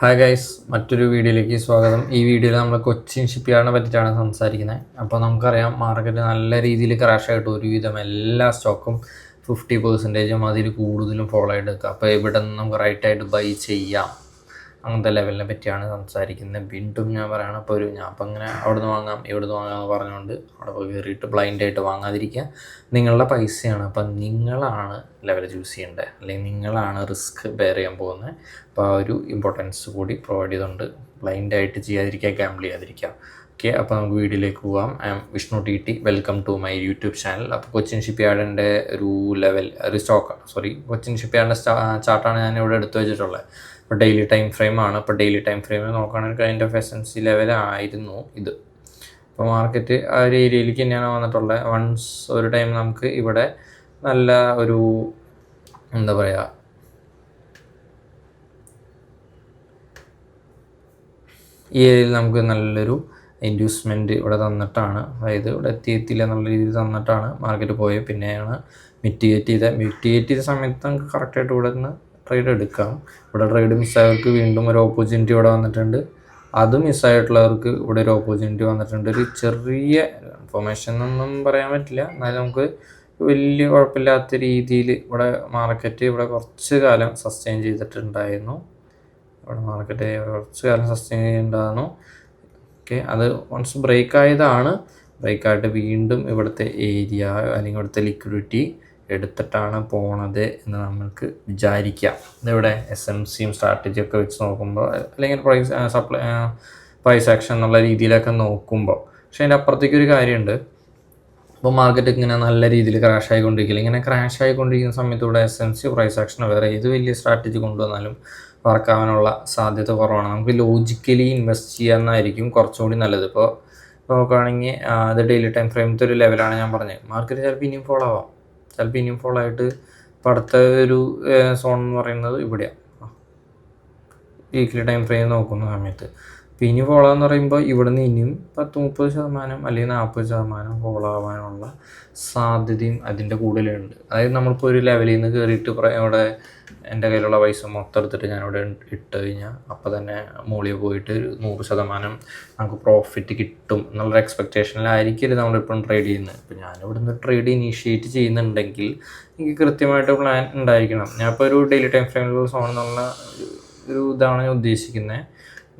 Hi guys, മറ്റൊരു വീഡിയോയിലേക്ക് സ്വാഗതം. ഈ വീഡിയോയിൽ നമ്മൾ കൊച്ചിൻ ഷിപ്പ്യാർഡിനെ പറ്റിയിട്ടാണ് സംസാരിക്കുന്നത്. അപ്പോൾ നമുക്കറിയാം മാർക്കറ്റ് നല്ല രീതിയിൽ ക്രാഷ് ആയിട്ട് ഒരുവിധം എല്ലാ സ്റ്റോക്കും 50% അതിൽ കൂടുതലും ഫോളോ ആയിട്ട് നിൽക്കുക. അപ്പോൾ ഇവിടെ നിന്ന് നമുക്ക് റൈറ്റായിട്ട് ബൈ ചെയ്യാം, അങ്ങനത്തെ ലെവലിനെ പറ്റിയാണ് സംസാരിക്കുന്നത്. വീണ്ടും ഞാൻ പറയുകയാണ്, അപ്പോൾ ഞാൻ അപ്പം ഇങ്ങനെ അവിടെ നിന്ന് വാങ്ങാം ഇവിടെ നിന്ന് വാങ്ങാമെന്ന് പറഞ്ഞുകൊണ്ട് അവിടെ പോയി കയറിയിട്ട് ബ്ലൈൻഡായിട്ട് വാങ്ങാതിരിക്കുക. നിങ്ങളുടെ പൈസയാണ്, അപ്പം നിങ്ങളാണ് ലെവൽ ചൂസ് ചെയ്യേണ്ടത്, അല്ലെങ്കിൽ നിങ്ങളാണ് റിസ്ക് ബെയർ ചെയ്യാൻ പോകുന്നത്. അപ്പോൾ ആ ഒരു ഇമ്പോർട്ടൻസ് കൂടി പ്രൊവൈഡ് ചെയ്തുകൊണ്ട് ബ്ലൈൻഡായിട്ട് ചെയ്യാതിരിക്കുക, ഗാംബിൾ ചെയ്യാതിരിക്കുക. ഓക്കെ, അപ്പോൾ നമുക്ക് വീഡിയോയിലേക്ക് പോകാം. I'm Vishnu T. Welcome to my YouTube channel. അപ്പോൾ കൊച്ചിൻ ഷിപ്പ്യാർഡിൻ്റെ കൊച്ചിൻ ഷിപ്പ്യാർഡിൻ്റെ ചാർട്ടാണ് ഞാൻ ഇവിടെ എടുത്തു വെച്ചിട്ടുള്ളത്. ഇപ്പോൾ ഡെയിലി ടൈം ഫ്രെയിമാണ്. ഇപ്പോൾ ഡെയിലി ടൈം ഫ്രെയിമിൽ നോക്കുകയാണെങ്കിൽ കൈൻഡ് ഓഫ് എസൻസി ലെവലായിരുന്നു ഇത്. അപ്പോൾ മാർക്കറ്റ് ആ ഒരു ഏരിയയിലേക്ക് തന്നെയാണ് വന്നിട്ടുള്ളത്. വൺസ് ഒരു ടൈം നമുക്ക് ഇവിടെ നല്ല ഒരു എന്താ പറയുക, ഈ ഏരിയയിൽ നമുക്ക് നല്ലൊരു ഇൻഡ്യൂസ്മെൻറ്റ് ഇവിടെ തന്നിട്ടാണ്, അതായത് ഇവിടെ എത്തിയില്ല എന്നുള്ള രീതിയിൽ തന്നിട്ടാണ് മാർക്കറ്റ് പോയത്. പിന്നെയാണ് മിറ്റിഗേറ്റ് ചെയ്ത സമയത്ത് നമുക്ക് കറക്റ്റായിട്ട് ഇവിടെ നിന്ന് ട്രേഡ് എടുക്കാം. ഇവിടെ ട്രേഡ് മിസ്സായവർക്ക് വീണ്ടും ഒരു ഓപ്പർച്യൂണിറ്റി ഇവിടെ വന്നിട്ടുണ്ട്. അത് മിസ്സായിട്ടുള്ളവർക്ക് ഇവിടെ ഒരു ഓപ്പർച്യൂണിറ്റി വന്നിട്ടുണ്ട്. ഒരു ചെറിയ ഇൻഫർമേഷൻ എന്നൊന്നും പറയാൻ പറ്റില്ല, എന്നാലും നമുക്ക് വലിയ കുഴപ്പമില്ലാത്ത രീതിയിൽ ഇവിടെ മാർക്കറ്റ് ഇവിടെ കുറച്ച് കാലം സസ്റ്റെയിൻ ചെയ്തിട്ടുണ്ടായിരുന്നു. ഇവിടെ മാർക്കറ്റ് കുറച്ച് കാലം സസ്റ്റെയിൻ ചെയ്തിട്ടുണ്ടായിരുന്നു. ഓക്കെ, അത് വൺസ് ബ്രേക്കായിട്ട് വീണ്ടും ഇവിടുത്തെ ഏരിയ അല്ലെങ്കിൽ ഇവിടുത്തെ ലിക്വിഡിറ്റി എടുത്തിട്ടാണ് പോണത് എന്ന് നമ്മൾക്ക് വിചാരിക്കാം. ഇതിവിടെ SMCയും സ്ട്രാറ്റജിയൊക്കെ വെച്ച് നോക്കുമ്പോൾ, അല്ലെങ്കിൽ പ്രൈസ് ആക്ഷൻ എന്നുള്ള രീതിയിലൊക്കെ നോക്കുമ്പോൾ. പക്ഷേ അതിൻ്റെ അപ്പുറത്തേക്കൊരു കാര്യമുണ്ട്. ഇപ്പോൾ മാർക്കറ്റ് ഇങ്ങനെ നല്ല രീതിയിൽ ക്രാഷ് ആയിക്കൊണ്ടിരിക്കില്ല. ഇങ്ങനെ ക്രാഷ് ആയിക്കൊണ്ടിരിക്കുന്ന സമയത്തൂടെ SMC പ്രൈസ് ആക്ഷൻ വേറെ ഏത് വലിയ സ്ട്രാറ്റജി കൊണ്ടുവന്നാലും വർക്കാവാനുള്ള സാധ്യത കുറവാണ്. നമുക്ക് ലോജിക്കലി ഇൻവെസ്റ്റ് ചെയ്യാമെന്നായിരിക്കും കുറച്ചുകൂടി നല്ലത്. ഇപ്പോൾ നോക്കുകയാണെങ്കിൽ അത് ഡെയിലി ടൈം ഫ്രെയിമിലത്തെ ഒരു ലെവലാണ് ഞാൻ പറഞ്ഞത്. മാർക്കറ്റ് ചിലപ്പോൾ ഇനിയും ഫോളോ ആയിട്ട് ഇപ്പോൾ അടുത്ത ഒരു സോൺ എന്ന് പറയുന്നത് ഇവിടെയാണ്. വീക്ക്ലി ടൈം ഫ്രെയിം നോക്കുന്ന സമയത്ത് ഇനി ഫോളോ എന്ന് പറയുമ്പോൾ ഇവിടെ നിന്ന് ഇനിയും 10-30% അല്ലെങ്കിൽ 40% ഫോളോ ആവാനുള്ള സാധ്യതയും അതിൻ്റെ കൂടുതലുണ്ട്. അതായത് നമ്മളിപ്പോൾ ഒരു ലെവലിൽ നിന്ന് കയറിയിട്ട് ഇവിടെ എൻ്റെ കയ്യിലുള്ള പൈസ മൊത്തം എടുത്തിട്ട് ഞാനിവിടെ ഇട്ട് കഴിഞ്ഞാൽ അപ്പോൾ തന്നെ മുകളിൽ പോയിട്ട് 100% നമുക്ക് പ്രോഫിറ്റ് കിട്ടും എന്നുള്ളൊരു എക്സ്പെക്റ്റേഷനിലായിരിക്കില്ല നമ്മളിപ്പം ട്രേഡ് ചെയ്യുന്നത്. ഇപ്പോൾ ഞാനിവിടെ നിന്ന് ട്രേഡ് ഇനീഷ്യേറ്റ് ചെയ്യുന്നുണ്ടെങ്കിൽ എനിക്ക് കൃത്യമായിട്ട് പ്ലാൻ ഉണ്ടായിരിക്കണം. ഞാനിപ്പോൾ ഒരു ഡെയിലി ടൈം ഫ്രെയിമിലുള്ള സോൺ എന്നുള്ള ഒരു ഇതാണ് ഞാൻ ഉദ്ദേശിക്കുന്നത്.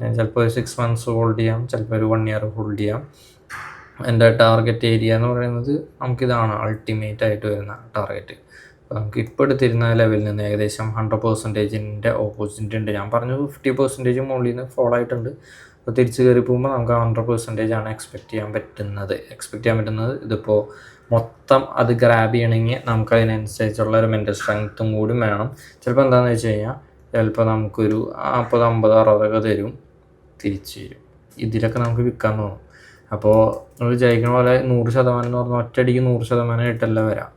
ഞാൻ ചിലപ്പോൾ ഒരു 6 months ഹോൾഡ് ചെയ്യാം, ചിലപ്പോൾ ഒരു 1 year ഹോൾഡ് ചെയ്യാം. എൻ്റെ ടാർഗറ്റ് ഏരിയ എന്ന് പറയുന്നത് നമുക്കിതാണ് അൾട്ടിമേറ്റ് ആയിട്ട് വരുന്ന ടാർഗറ്റ്. അപ്പോൾ നമുക്ക് ഇപ്പോൾ എടുത്തിരുന്ന ലെവലിൽ നിന്ന് ഏകദേശം 100% ഓപ്പോസിറ്റ് ഉണ്ട്. ഞാൻ പറഞ്ഞു 50% മുകളിൽ നിന്ന് ഫോളോ ആയിട്ടുണ്ട്. അപ്പോൾ തിരിച്ച് കയറി പോകുമ്പോൾ നമുക്ക് 100% ആണ് എക്സ്പെക്റ്റ് ചെയ്യാൻ പറ്റുന്നത്. ഇതിപ്പോൾ മൊത്തം അത് ഗ്രാബ് ചെയ്യണമെങ്കിൽ നമുക്ക് അതിനനുസരിച്ചുള്ള ഒരു മെൻ്റൽ സ്ട്രെങ്ത്തും കൂടി വേണം. ചിലപ്പോൾ എന്താണെന്ന് വെച്ച് കഴിഞ്ഞാൽ ചിലപ്പോൾ നമുക്കൊരു 40, 50, 60 തരും, തിരിച്ച് തരും. ഇതിലൊക്കെ നമുക്ക് വിൽക്കാൻ തോന്നും. അപ്പോൾ നമ്മൾ വിചാരിക്കുന്ന പോലെ 100% എന്ന് പറഞ്ഞാൽ ഒറ്റയടിക്ക് 100% ആയിട്ടല്ല വരാം.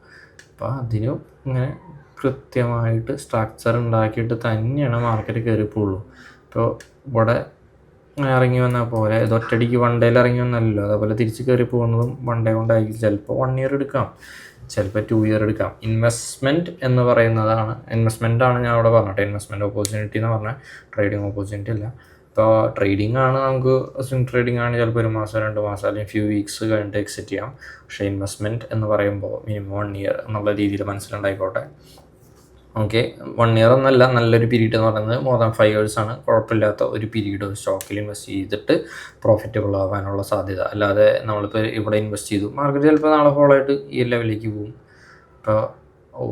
അപ്പോൾ അതിനും ഇങ്ങനെ കൃത്യമായിട്ട് സ്ട്രക്ചർ ഉണ്ടാക്കിയിട്ട് തന്നെയാണ് മാർക്കറ്റ് കയറിപ്പോളൂ. ഇപ്പോൾ ഇവിടെ ഇറങ്ങി വന്നാൽ പോലെ ഇത് ഒറ്റയടിക്ക് 1 day ഇറങ്ങി വന്നല്ലോ, അതേപോലെ തിരിച്ച് കയറി പോകുന്നതും 1 day കൊണ്ടായിരിക്കും. ചിലപ്പോൾ 1 year എടുക്കാം, ചിലപ്പോൾ 2 year എടുക്കാം. ഇൻവെസ്റ്റ്മെൻറ്റ് ആണ് ഞാൻ അവിടെ പറഞ്ഞിട്ട്. ഇൻവെസ്റ്റ്മെൻറ്റ് ഓപ്പർച്യൂണിറ്റി എന്ന് പറഞ്ഞാൽ ട്രേഡിങ് ഓപ്പർച്യൂണിറ്റി അല്ല. ഇപ്പോൾ ട്രേഡിംഗ് ആണ്, നമുക്ക് സ്വിംഗ് ട്രേഡിംഗ് ആണ് ചിലപ്പോൾ 1 മാസം 2 മാസം അല്ലെങ്കിൽ ഫ്യൂ വീക്സ് കഴിഞ്ഞിട്ട് എക്സിറ്റ് ചെയ്യാം. പക്ഷേ ഇൻവെസ്റ്റ്മെൻറ്റ് എന്ന് പറയുമ്പോൾ മിനിമം 1 year എന്നുള്ള രീതിയിൽ മനസ്സിലുണ്ടായിക്കോട്ടെ. ഓക്കെ, 1 year എന്നല്ല, നല്ലൊരു പീരീഡ് എന്ന് പറയുന്നത് more than 5 years ആണ്. കുഴപ്പമില്ലാത്ത ഒരു പീരീഡ് സ്റ്റോക്കിൽ ഇൻവെസ്റ്റ് ചെയ്തിട്ട് പ്രോഫിറ്റബിൾ ആവാനുള്ള സാധ്യത. അല്ലാതെ നമ്മളിപ്പോൾ ഇവിടെ ഇൻവെസ്റ്റ് ചെയ്തു, മാർക്കറ്റ് ചിലപ്പോൾ നാളെ ഫോളോ ആയിട്ട് ഈ ലെവലിലേക്ക് പോകും. ഇപ്പോൾ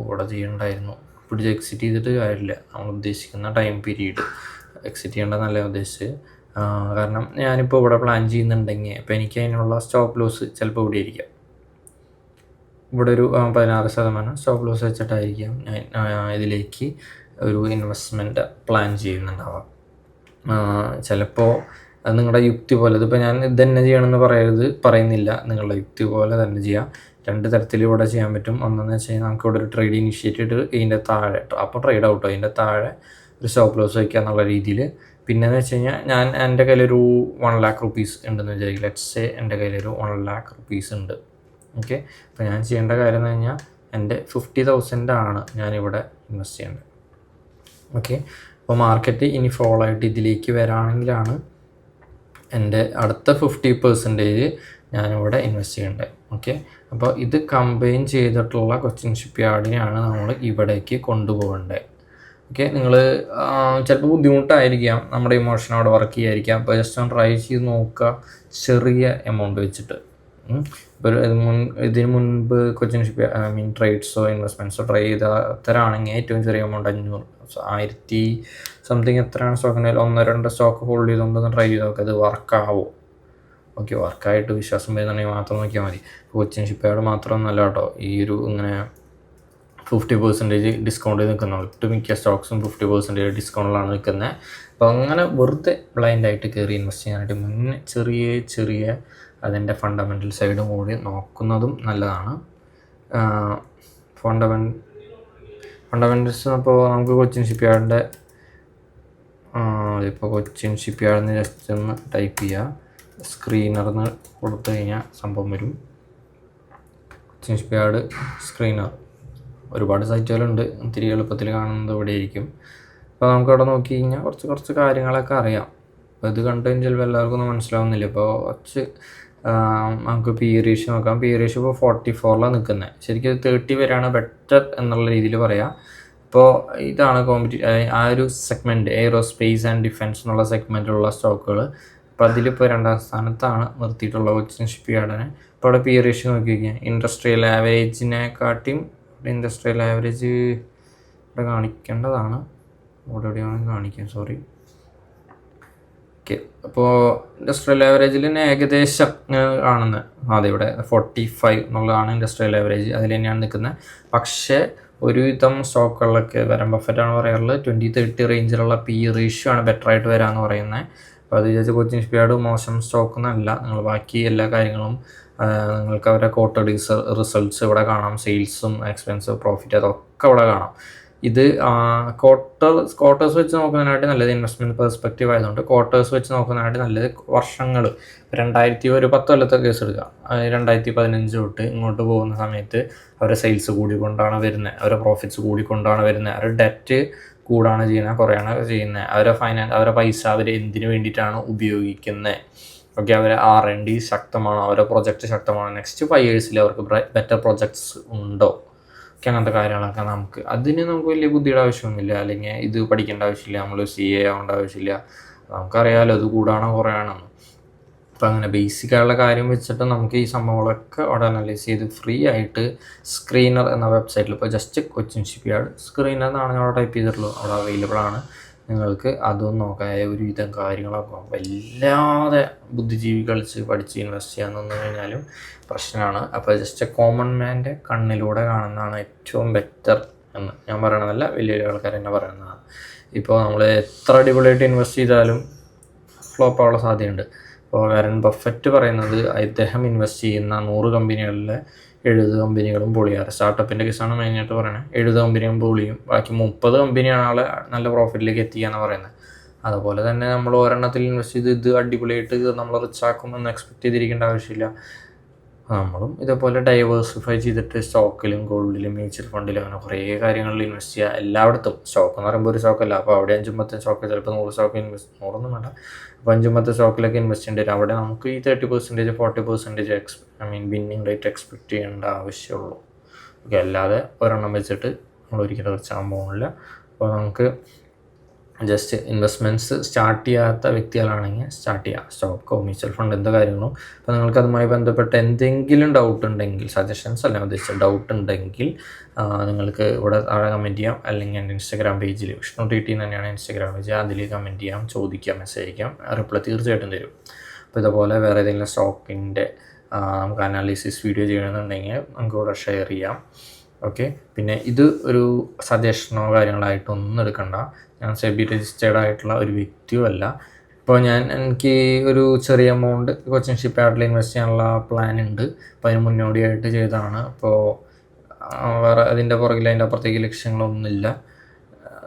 ഇവിടെ ചെയ്യണ്ടായിരുന്നു, പിടിച്ച് എക്സിറ്റ് ചെയ്തിട്ട് കാര്യമില്ല. നമ്മൾ ഉദ്ദേശിക്കുന്ന ടൈം പീരീഡ് എക്സിറ്റ് ചെയ്യേണ്ടതെന്നല്ല ഉദ്ദേശിച്ച്. കാരണം ഞാനിപ്പോൾ ഇവിടെ പ്ലാൻ ചെയ്യുന്നുണ്ടെങ്കിൽ ഇപ്പോൾ എനിക്ക് അതിനുള്ള സ്റ്റോപ്പ് ലോസ് ചിലപ്പോൾ ഇവിടെ ഇരിക്കാം. ഇവിടെ ഒരു 16% സ്റ്റോപ്പ് ലോസ് വെച്ചിട്ടായിരിക്കാം ഞാൻ ഇതിലേക്ക് ഒരു ഇൻവെസ്റ്റ്മെൻറ്റ് പ്ലാൻ ചെയ്യുന്നുണ്ടാവാം. ചിലപ്പോൾ നിങ്ങളുടെ യുക്തി പോലെ, ഇതിപ്പോൾ ഞാൻ ഇത് തന്നെ ചെയ്യണമെന്ന് പറയുന്നില്ല, നിങ്ങളുടെ യുക്തി പോലെ തന്നെ ചെയ്യാം. 2 തരത്തിൽ ഇവിടെ ചെയ്യാൻ പറ്റും. ഒന്നെന്ന് വെച്ച് കഴിഞ്ഞാൽ നമുക്ക് ഇവിടെ ഒരു ട്രേഡ് ഇനിഷ്യേറ്റ് ചെയ്തിട്ട് ഇതിൻ്റെ താഴെ, അപ്പോൾ ട്രേഡ് ഔട്ടോ ഇതിൻ്റെ താഴെ ഒരു സ്റ്റോപ്പ് ലോസ് വയ്ക്കുക എന്നുള്ള രീതിയിൽ. പിന്നെയെന്ന് വെച്ച് കഴിഞ്ഞാൽ എൻ്റെ കയ്യിലൊരു 1 lakh rupees ഉണ്ടെന്ന് വിചാരിക്കും. ലെറ്റ്സ് സേ എൻ്റെ കയ്യിലൊരു 1 lakh rupees ഉണ്ട്. ഓക്കെ, അപ്പോൾ ഞാൻ ചെയ്യേണ്ട കാര്യം എന്ന് കഴിഞ്ഞാൽ എൻ്റെ 50,000 ആണ് ഞാനിവിടെ ഇൻവെസ്റ്റ് ചെയ്യേണ്ടത്. ഓക്കെ, അപ്പോൾ മാർക്കറ്റ് ഇനി ഫോളോ ആയിട്ട് ഇതിലേക്ക് വരാണെങ്കിലാണ് എൻ്റെ അടുത്ത 50% ഞാനിവിടെ ഇൻവെസ്റ്റ് ചെയ്യേണ്ടത്. ഓക്കെ, അപ്പോൾ ഇത് കമ്പൈൻ ചെയ്തിട്ടുള്ള കൊച്ചിൻ ഷിപ്പ്യാർഡിനെയാണ് നമ്മൾ ഇവിടേക്ക് കൊണ്ടുപോകേണ്ടത്. ഓക്കെ, നിങ്ങൾ ചിലപ്പോൾ ബുദ്ധിമുട്ടായിരിക്കാം, നമ്മുടെ ഇമോഷൻ അവിടെ വർക്ക് ചെയ്യായിരിക്കാം. അപ്പോൾ ജസ്റ്റ് ഒന്ന് ട്രൈ ചെയ്ത് നോക്കുക, ചെറിയ എമൗണ്ട് വെച്ചിട്ട്. ഇപ്പോൾ ഇതിന് മുൻപ് കൊച്ചിൻ ഷിപ്പ് ട്രേഡ്സോ ഇൻവെസ്റ്റ്മെൻറ്റ്സോ ട്രൈ ചെയ്തവരാണെങ്കിൽ ഏറ്റവും ചെറിയ എമൗണ്ട് 500, 1000 സംതിങ് എത്രയാണ് സ്റ്റോക്കിൻ്റെ 1-2 സ്റ്റോക്ക് ഹോൾഡ് ചെയ്തുകൊണ്ടൊന്ന് ട്രൈ ചെയ്ത് നോക്കുക, അത് വർക്കാവോ. ഓക്കെ, വർക്കായിട്ട് വിശ്വാസം വരുന്നുണ്ടെങ്കിൽ മാത്രം നോക്കിയാൽ മതി. കൊച്ചിൻ ഷിപ്പ്യാർഡ് മാത്രമൊന്നുമല്ല കേട്ടോ, ഈ ഒരു ഇങ്ങനെ 50% ഡിസ്കൗണ്ട് നിൽക്കുന്നത്. ഒട്ടുമിക്ക സ്റ്റോക്സും 50% ഡിസ്കൗണ്ടിലാണ് നിൽക്കുന്നത്. അപ്പോൾ അങ്ങനെ വെറുതെ ബ്ലൈൻഡായിട്ട് കയറി ഇൻവെസ്റ്റ് ചെയ്യാനായിട്ട് മുന്നേ ചെറിയ അതിൻ്റെ ഫണ്ടമെൻ്റൽ സൈഡും കൂടി നോക്കുന്നതും നല്ലതാണ്. ഫണ്ടമെൻ്റൽസ് അപ്പോൾ നമുക്ക് കൊച്ചിൻ ഷിപ്പ്യാർഡിൻ്റെ ഇപ്പോൾ കൊച്ചിൻ ഷിപ്പ്യാർഡിന് ജസ്റ്റ് ഒന്ന് ടൈപ്പ് ചെയ്യുക, സ്ക്രീനർന്ന് കൊടുത്തു കഴിഞ്ഞാൽ സംഭവം വരും. കൊച്ചിൻ ഷിപ്പ്യാർഡ് സ്ക്രീനർ ഒരുപാട് സൈറ്റുകളുണ്ട്, ഇത്തിരി എളുപ്പത്തിൽ കാണുന്നത് ഇവിടെ ആയിരിക്കും. അപ്പോൾ നമുക്കവിടെ നോക്കി കഴിഞ്ഞാൽ കുറച്ച് കാര്യങ്ങളൊക്കെ അറിയാം. അപ്പോൾ ഇത് കണ്ടു കഴിഞ്ഞാൽ ചിലപ്പോൾ എല്ലാവർക്കും ഒന്നും മനസ്സിലാവുന്നില്ല. ഇപ്പോൾ നമുക്ക് പി റേഷ്യോ നോക്കാം. പി റേഷ്യോ ഇപ്പോൾ 44 നിൽക്കുന്നത്. ശരിക്കും 30 വരെയാണ് ബെറ്റർ എന്നുള്ള രീതിയിൽ പറയാം. ഇപ്പോൾ ഇതാണ് ആ ഒരു സെഗ്മെൻറ്റ്, എയ്റോസ്പേസ് ആൻഡ് ഡിഫെൻസ് എന്നുള്ള സെഗ്മെൻറ്റിലുള്ള സ്റ്റോക്കുകൾ. അപ്പോൾ അതിലിപ്പോൾ 2ാം സ്ഥാനത്താണ് നിർത്തിയിട്ടുള്ള കൊച്ചിൻ ഷിപ്പ്യാർഡിനെ. ഇപ്പോൾ അവിടെ പി റേഷ്യോ നോക്കി കഴിഞ്ഞാൽ ഇൻഡസ്ട്രിയൽ ആവറേജിനെക്കാട്ടിയും, ഇൻഡസ്ട്രിയൽ ആവറേജ് ഇവിടെ കാണിക്കേണ്ടതാണ്, എവിടെയാണ് കാണിക്കാൻ, സോറി. ഓക്കെ, അപ്പോൾ ഇൻഡസ്ട്രിയൽ ആവറേജിൽ തന്നെ ഏകദേശം കാണുന്നത് ഇവിടെ 45 എന്നുള്ളതാണ് ഇൻഡസ്ട്രിയൽ ആവറേജ്, അതിൽ തന്നെയാണ് നിൽക്കുന്നത്. പക്ഷേ ഒരുവിധം സ്റ്റോക്കുകളിലൊക്കെ വരാൻ ബഫറ്റാണ് പറയാറുള്ളത് 20-30 റേഞ്ചിലുള്ള പി റേഷ്യോ ആണ് ബെറ്റർ ആയിട്ട് വരാമെന്ന് പറയുന്നത്. അപ്പോൾ അത് വിചാരിച്ച് കൊച്ചിൻ ഷിപ്പ്യാർഡ് മോശം സ്റ്റോക്ക് എന്നല്ല, നിങ്ങൾ ബാക്കി എല്ലാ കാര്യങ്ങളും നിങ്ങൾക്ക് അവരുടെ ക്വാർട്ടർലി റിസൾട്ട്സ് ഇവിടെ കാണാം, സെയിൽസും എക്സ്പെൻസ് പ്രോഫിറ്റ് അതൊക്കെ ഇവിടെ കാണാം. ഇത് ക്വാർട്ടേഴ്സ് വെച്ച് നോക്കുന്നതിനായിട്ട് നല്ലത്, ഇൻവെസ്റ്റ്മെൻറ്റ് പെർസ്പെക്റ്റീവ് ആയതുകൊണ്ട് ക്വാർട്ടേഴ്സ് വെച്ച് നോക്കുന്നതിനായിട്ട് നല്ലത് വർഷങ്ങൾ 10 കൊല്ലത്തെ കേസ് എടുക്കുക. 2015 തൊട്ട് ഇങ്ങോട്ട് പോകുന്ന സമയത്ത് അവരുടെ സെയിൽസ് കൂടിക്കൊണ്ടാണ് വരുന്നത്, അവരുടെ പ്രോഫിറ്റ്സ് കൂടിക്കൊണ്ടാണ് വരുന്നത്, അവരുടെ ഡെറ്റ് കൂടാണ് ചെയ്യുന്നത്, കുറയാണ് ചെയ്യുന്നത്, അവരുടെ പൈസ അവർ എന്തിനു വേണ്ടിയിട്ടാണ് ഉപയോഗിക്കുന്നത്. ഓക്കെ, അവരെ R&D ശക്തമാണോ, അവരുടെ പ്രൊജക്റ്റ് ശക്തമാണോ, നെക്സ്റ്റ് 5 ഇയേഴ്സിൽ അവർക്ക് ബെറ്റർ പ്രൊജക്ട്സ് ഉണ്ടോ, ഒക്കെ അങ്ങനത്തെ കാര്യങ്ങളൊക്കെ നമുക്ക് വലിയ ബുദ്ധിയുടെ ആവശ്യമൊന്നുമില്ല, അല്ലെങ്കിൽ ഇത് പഠിക്കേണ്ട ആവശ്യമില്ല, നമ്മൾ CA ആവേണ്ട ആവശ്യമില്ല. നമുക്കറിയാമല്ലോ ഇത് കൂടാണോ കുറയാണെന്ന്. അപ്പോൾ അങ്ങനെ ബേസിക്കായുള്ള കാര്യം വെച്ചിട്ട് നമുക്ക് ഈ സംഭവങ്ങളൊക്കെ അവിടെ അനലൈസ് ചെയ്ത് ഫ്രീ ആയിട്ട് സ്ക്രീനർ എന്ന വെബ്സൈറ്റിൽ ഇപ്പോൾ ജസ്റ്റ് കൊച്ചിൻ ഷിപ്പ്യാർഡ് സ്ക്രീനർ എന്നാണ് ഞാൻ അവിടെ ടൈപ്പ് ചെയ്തിട്ടുള്ളൂ, അവിടെ അവൈലബിൾ ആണ്. നിങ്ങൾക്ക് അതൊന്നും നോക്കാം, ഒരുവിധം കാര്യങ്ങളൊക്കെ വല്ലാതെ ബുദ്ധിജീവി കളിച്ച് പഠിച്ച് ഇൻവെസ്റ്റ് ചെയ്യാൻ തന്നു കഴിഞ്ഞാലും പ്രശ്നമാണ്. അപ്പോൾ ജസ്റ്റ് കോമൺ മാൻ്റെ കണ്ണിലൂടെ കാണുന്നതാണ് ഏറ്റവും ബെറ്റർ എന്ന് ഞാൻ പറയണതല്ല, വലിയ ആൾക്കാർ തന്നെ പറയുന്നതാണ്. ഇപ്പോൾ നമ്മൾ എത്ര അടിപൊളിയായിട്ട് ഇൻവെസ്റ്റ് ചെയ്താലും ഫ്ലോപ്പ് ആവാനുള്ള സാധ്യതയുണ്ട്. ഇപ്പോൾ വാരൻ ബഫറ്റ് പറയുന്നത് അദ്ദേഹം ഇൻവെസ്റ്റ് ചെയ്യുന്ന 100 കമ്പനികളിലെ 70 കമ്പനികളും പൊളിയാറ്. സ്റ്റാർട്ടപ്പിൻ്റെ കേസാണ് മെയിനായിട്ട് പറയുന്നത്. 70 കമ്പനിയും പൊളിയും, ബാക്കി 30 കമ്പനിയാണ് ആളെ നല്ല പ്രോഫിറ്റിലേക്ക് എത്തിക്കാന്ന് പറയുന്നത്. അതുപോലെ തന്നെ നമ്മൾ ഒരെണ്ണത്തിൽ ഇൻവെസ്റ്റ് ചെയ്ത് ഇത് അടിപൊളിയായിട്ട് നമ്മൾ റിച്ച് ആക്കുമെന്ന് എക്സ്പെക്ട് ചെയ്തിരിക്കേണ്ട ആവശ്യമില്ല. നമ്മളും ഇതേപോലെ ഡൈവേഴ്സിഫൈ ചെയ്തിട്ട് സ്റ്റോക്കിലും ഗോൾഡിലും മ്യൂച്വൽ ഫണ്ടിലും അങ്ങനെ കുറേ കാര്യങ്ങളിൽ ഇൻവെസ്റ്റ് ചെയ്യുക. എല്ലായിടത്തും സ്റ്റോക്ക് എന്ന് പറയുമ്പോൾ ഒരു സ്റ്റോക്കല്ല, അപ്പോൾ അവിടെ 5-10 സ്റ്റോക്ക്, ചിലപ്പോൾ 100 സ്റ്റോക്ക് ഇൻവെസ്റ്റ്, 100ഒന്നും വേണ്ട, അപ്പോൾ 5-10 സ്റ്റോക്കിലൊക്കെ ഇൻവെസ്റ്റ് ചെയ്യേണ്ടി വരും. അവിടെ നമുക്ക് ഈ 30%, 40% വിന്നിങ് റേറ്റ് എക്സ്പെക്ട് ചെയ്യേണ്ട ആവശ്യമുള്ളൂ. ഓക്കെ, അല്ലാതെ ഒരെണ്ണം വെച്ചിട്ട് നമ്മൾ ഒരിക്കലും റിച്ചാകാൻ പോകുന്നില്ല. അപ്പോൾ നമുക്ക് ജസ്റ്റ് ഇൻവെസ്റ്റ്മെൻറ്റ്സ് സ്റ്റാർട്ട് ചെയ്യാത്ത വ്യക്തികളാണെങ്കിൽ സ്റ്റാർട്ട് ചെയ്യാം, സ്റ്റോക്കോ മ്യൂച്വൽ ഫണ്ട് എന്ത് കാര്യങ്ങളും. അപ്പോൾ നിങ്ങൾക്ക് അതുമായി ബന്ധപ്പെട്ട് എന്തെങ്കിലും ഡൗട്ട് ഉണ്ടെങ്കിൽ, സജഷൻസ് അല്ല ഉദ്ദേശിച്ച ഡൗട്ട് ഉണ്ടെങ്കിൽ നിങ്ങൾക്ക് ഇവിടെ താഴെ കമൻറ്റ് ചെയ്യാം, അല്ലെങ്കിൽ എൻ്റെ ഇൻസ്റ്റാഗ്രാം പേജിൽ വിഷ്ണു TT തന്നെയാണ് ഇൻസ്റ്റാഗ്രാം പേജ്, അതിൽ കമൻറ്റ് ചെയ്യാം, ചോദിക്കാം, മെസ്സേജ് അയക്കാം, റിപ്ലൈ തീർച്ചയായിട്ടും തരും. അപ്പോൾ ഇതുപോലെ വേറെ ഏതെങ്കിലും സ്റ്റോക്കിൻ്റെ നമുക്ക് അനാലിസിസ് വീഡിയോ ചെയ്യണമെന്നുണ്ടെങ്കിൽ നമുക്ക് ഇവിടെ ഷെയർ ചെയ്യാം. ഓക്കെ, പിന്നെ ഇത് ഒരു സജഷനോ കാര്യങ്ങളായിട്ടൊന്നും എടുക്കണ്ട, ഞാൻ സെബി രജിസ്റ്റേർഡ് ആയിട്ടുള്ള ഒരു വ്യക്തിയും അല്ല. ഇപ്പോൾ എനിക്ക് ഒരു ചെറിയ എമൗണ്ട് കൊച്ചിൻ ഷിപ്പ്യാർഡിൽ ഇൻവെസ്റ്റ് ചെയ്യാനുള്ള പ്ലാൻ ഉണ്ട്. അപ്പോൾ അതിന് മുന്നോടിയായിട്ട് ചെയ്തതാണ്. അപ്പോൾ വേറെ അതിൻ്റെ പുറകിൽ അതിൻ്റെ അപ്പുറത്തേക്ക് ലക്ഷ്യങ്ങളൊന്നുമില്ല.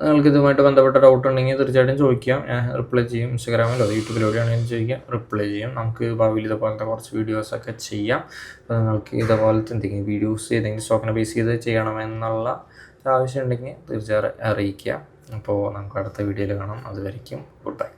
നിങ്ങൾക്ക് ഇതുമായിട്ട് ബന്ധപ്പെട്ട ഡൗട്ട് ഉണ്ടെങ്കിൽ തീർച്ചയായിട്ടും ചോദിക്കാം, ഞാൻ റിപ്ലൈ ചെയ്യും. ഇൻസ്റ്റാഗ്രാമിലോ യൂട്യൂബിലൂടെയാണെങ്കിലും ചോദിക്കാം, റിപ്ലൈ ചെയ്യും. നമുക്ക് ഭാവിയിൽ ഇതുപോലത്തെ കുറച്ച് വീഡിയോസൊക്കെ ചെയ്യാം. അപ്പോൾ നിങ്ങൾക്ക് ഇതുപോലത്തെ എന്തെങ്കിലും വീഡിയോസ് ഏതെങ്കിലും സ്റ്റോക്കിനെ ബേസ് ചെയ്ത് ചെയ്യണമെന്നുള്ള ആവശ്യം ഉണ്ടെങ്കിൽ തീർച്ചയായും അറിയിക്കുക. അപ്പോൾ നമുക്ക് അടുത്ത വീഡിയോയിൽ കാണാം. അതുവരയ്ക്കും ഗുഡ് ബൈ.